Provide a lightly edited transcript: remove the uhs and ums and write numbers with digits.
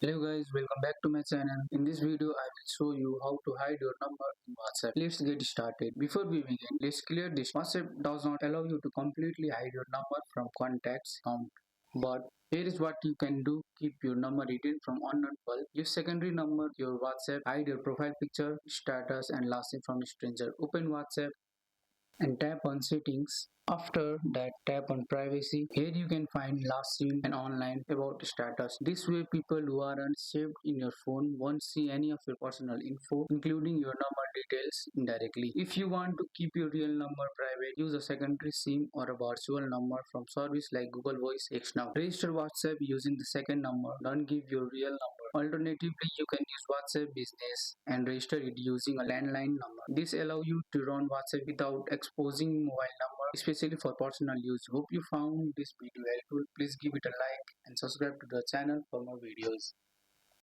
Hello guys, welcome back to my channel. In this video, I will show you how to hide your number in WhatsApp. Let's get started. Before we begin, let's clear this. WhatsApp does not allow you to completely hide your number from contacts count. But here is what you can do. Keep your number hidden from unknown people. Use secondary number, your WhatsApp. Hide your profile picture, status and last name from a stranger. Open WhatsApp and tap on settings. After that, tap on privacy. Here you can find last seen and online about status. This way people who aren't saved in your phone won't see any of your personal info, including your number details indirectly. If you want to keep your real number private, use a secondary SIM or a virtual number from service like Google Voice X now. Register WhatsApp using the second number. Don't give your real number. Alternatively, you can use WhatsApp Business and register it using a landline number. This allows you to run WhatsApp without exposing mobile number, especially for personal use. Hope you found this video helpful. Please give it a like and subscribe to the channel for more videos.